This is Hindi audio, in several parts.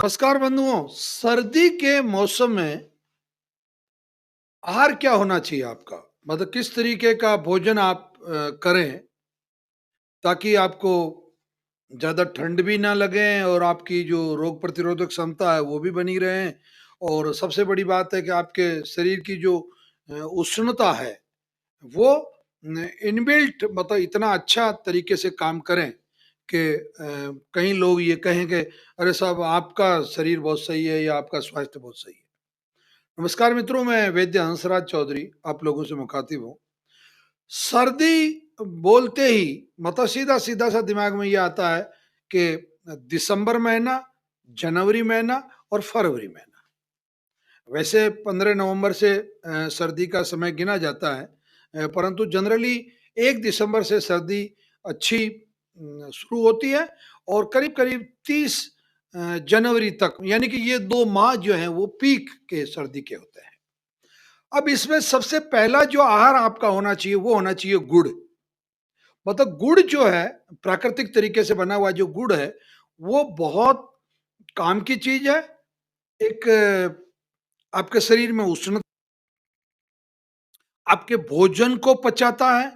नमस्कार बंधुओं, सर्दी के मौसम में आहार क्या होना चाहिए आपका? मतलब किस तरीके का भोजन आप करें ताकि आपको ज़्यादा ठंड भी ना लगे और आपकी जो रोग प्रतिरोधक क्षमता है वो भी बनी रहे और सबसे बड़ी बात है कि आपके शरीर की जो उष्णता है वो इनबिल्ट मतलब इतना अच्छा तरीके से काम करें कि कहीं लोग ये कहें कि अरे साहब आपका शरीर बहुत सही है या आपका स्वास्थ्य बहुत सही है। नमस्कार मित्रों, मैं वैद्य हंसराज चौधरी आप लोगों से मुखातिब हूँ। सर्दी बोलते ही मतलब सीधा सीधा सा दिमाग में ये आता है कि दिसंबर महीना, जनवरी महीना और फरवरी महीना। वैसे 15 नवंबर से सर्दी का समय गिना जाता है, परंतु जनरली 1 दिसंबर से सर्दी अच्छी शुरू होती है और करीब-करीब 30 जनवरी तक, यानी कि ये 2 माह जो हैं वो पीक के सर्दी के होते हैं। अब इसमें सबसे पहला जो आहार आपका होना चाहिए वो होना चाहिए गुड़। मतलब गुड़ जो है, प्राकृतिक तरीके से बना हुआ जो गुड़ है, वो बहुत काम की चीज़ है। एक आपके शरीर में उष्ण आपके भोजन को पचाता है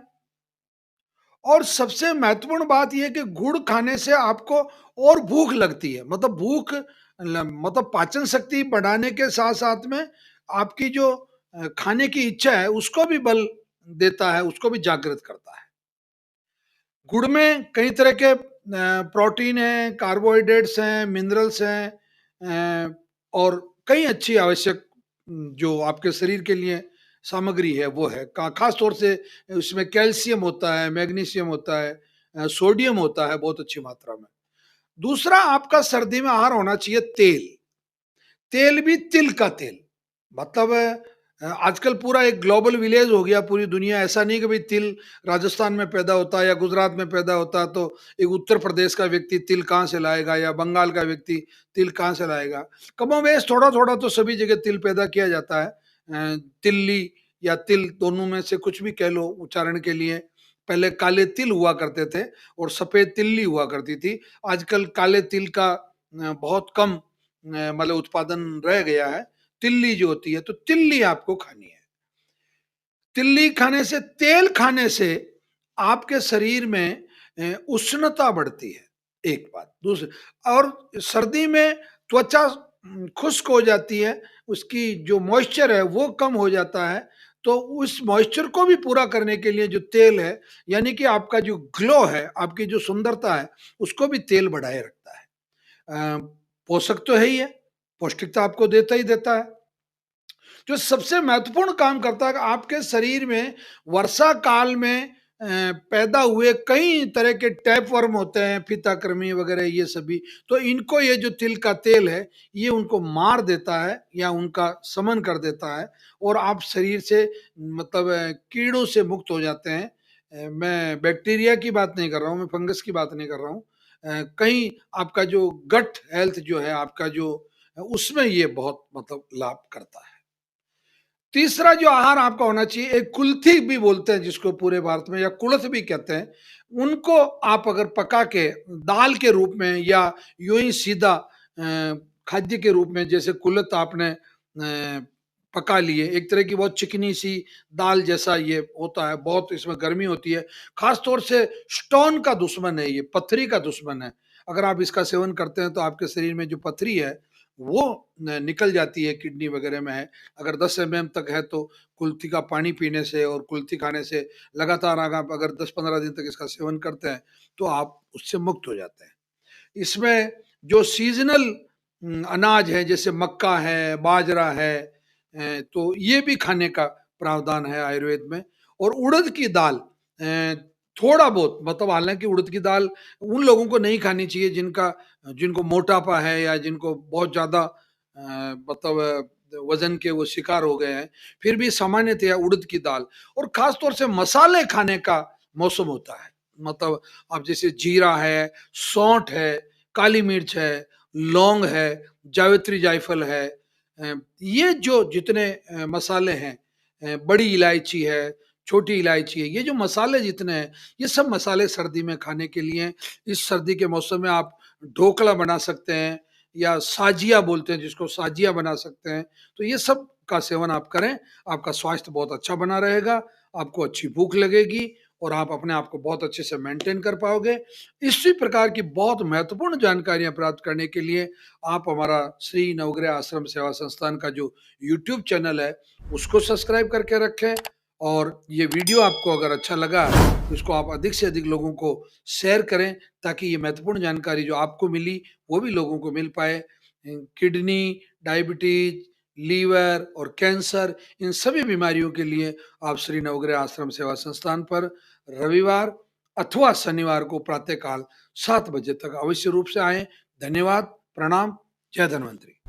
और सबसे महत्वपूर्ण बात ये है कि गुड़ खाने से आपको और भूख लगती है। मतलब भूख मतलब पाचन शक्ति बढ़ाने के साथ-साथ में आपकी जो खाने की इच्छा है उसको भी बल देता है, उसको भी जागृत करता है। गुड़ में कई तरह के प्रोटीन हैं, कार्बोहाइड्रेट्स हैं, मिनरल्स हैं, और कई अच्छी आवश्यक जो आपके शरीर के लिए सामग्री है वो है। खास तौर से उसमें कैल्शियम होता है, मैग्नीशियम होता है, सोडियम होता है बहुत अच्छी मात्रा में। दूसरा आपका सर्दी में आहार होना चाहिए तेल। तेल भी तिल का तेल। मतलब आजकल पूरा एक ग्लोबल विलेज हो गया पूरी दुनिया। ऐसा नहीं कि भाई तिल राजस्थान में पैदा होता है या गुजरात में पैदा होता है तो एक उत्तर प्रदेश का व्यक्ति तिल कहाँ से लाएगा या बंगाल का व्यक्ति तिल कहाँ से लाएगा। कमोबेश थोड़ा-थोड़ा तो सभी जगह तिल पैदा किया जाता है। तिल्ली या तिल दोनों में से कुछ भी कह लो उच्चारण के लिए। पहले काले तिल हुआ करते थे और सफ़ेद तिल्ली हुआ करती थी। आजकल काले तिल का बहुत कम मतलब उत्पादन रह गया है। तिल्ली जो होती है तो तिल्ली आपको खानी है। तिल्ली खाने से, तेल खाने से आपके शरीर में उष्णता बढ़ती है, एक बात। दूसरी और सर्दी में त्वचा खुश्क हो जाती है, उसकी जो मॉइस्चर है वो कम हो जाता है, तो उस मॉइस्चर को भी पूरा करने के लिए जो तेल है, यानी कि आपका जो ग्लो है, आपकी जो सुंदरता है, उसको भी तेल बढ़ाए रखता है। अ, पोषक तो है ही है, पौष्टिकता आपको देता ही देता है। जो सबसे महत्वपूर्ण काम करता है कि आपके शरीर में वर्षा काल में पैदा हुए कई तरह के टैपवर्म होते हैं, फीताकृमि वगैरह ये सभी, तो इनको ये जो तिल का तेल है, ये उनको मार देता है या उनका शमन कर देता है और आप शरीर से मतलब कीड़ों से मुक्त हो जाते हैं। मैं बैक्टीरिया की बात नहीं कर रहा हूँ, मैं फंगस की बात नहीं कर रहा हूँ। कहीं आपका जो गट हेल्थ जो है, आपका जो उसमें ये बहुत मतलब लाभ करता है। तीसरा जो आहार आपका होना चाहिए, एक कुल्थी भी बोलते हैं जिसको पूरे भारत में, या कुड़थ भी कहते हैं। उनको आप अगर पका के दाल के रूप में या यूं ही सीधा खाद्य के रूप में, जैसे कुलथ आपने पका लिए, एक तरह की बहुत चिकनी सी दाल जैसा ये होता है, बहुत इसमें गर्मी होती है। खास तौर से स्टोन का दुश्मन है ये, पथरी का दुश्मन है। अगर आप इसका सेवन करते हैं तो आपके शरीर में जो पथरी है वो निकल जाती है, किडनी वगैरह में है। अगर 10 एमएम तक है तो कुल्थी का पानी पीने से और कुल्थी खाने से लगातार आप अगर 10-15 दिन तक इसका सेवन करते हैं तो आप उससे मुक्त हो जाते हैं। इसमें जो सीज़नल अनाज है जैसे मक्का है, बाजरा है, तो ये भी खाने का प्रावधान है आयुर्वेद में। और उड़द की दाल थोड़ा बहुत, मतलब हालाँकि उड़द की दाल उन लोगों को नहीं खानी चाहिए जिनको मोटापा है या जिनको बहुत ज़्यादा मतलब वज़न के वो शिकार हो गए हैं। फिर भी सामान्यतया उड़द की दाल और ख़ास तौर से मसाले खाने का मौसम होता है। मतलब अब जैसे जीरा है, सौंठ है, काली मिर्च है, लौंग है, जावित्री जायफल है, ये जो जितने मसाले हैं, बड़ी इलायची है, छोटी इलायची है, ये जो मसाले जितने हैं, ये सब मसाले सर्दी में खाने के लिए हैं। इस सर्दी के मौसम में आप ढोकला बना सकते हैं, या साजिया बोलते हैं जिसको साजिया बना सकते हैं। तो ये सब का सेवन आप करें, आपका स्वास्थ्य बहुत अच्छा बना रहेगा, आपको अच्छी भूख लगेगी और आप अपने आप को बहुत अच्छे से मेंटेन कर पाओगे। इसी प्रकार की बहुत महत्वपूर्ण जानकारियाँ प्राप्त करने के लिए आप हमारा श्री नवग्रह आश्रम सेवा संस्थान का जो यूट्यूब चैनल है, उसको सब्सक्राइब करके रखें और ये वीडियो आपको अगर अच्छा लगा, तो इसको आप अधिक से अधिक लोगों को शेयर करें ताकि ये महत्वपूर्ण जानकारी जो आपको मिली, वो भी लोगों को मिल पाए। किडनी, डायबिटीज, लीवर और कैंसर इन सभी बीमारियों के लिए आप श्री नवग्रह आश्रम सेवा संस्थान पर रविवार अथवा शनिवार को प्रातःकाल 7 बजे तक अवश्य रूप से आएँ। धन्यवाद, प्रणाम, जय धन्वंतरि।